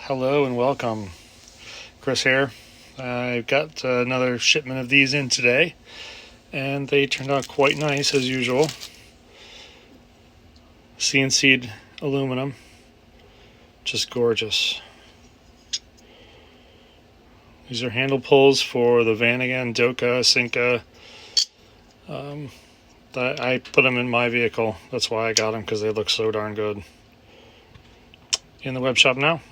Hello and welcome. Chris here. I've got another shipment of these in today, and they turned out quite nice as usual. CNC'd aluminum, just gorgeous. These are handle pulls for the Vanagon, Doka, Sinca. I put them in my vehicle. That's why I got them, because they look so darn good. In the web shop now.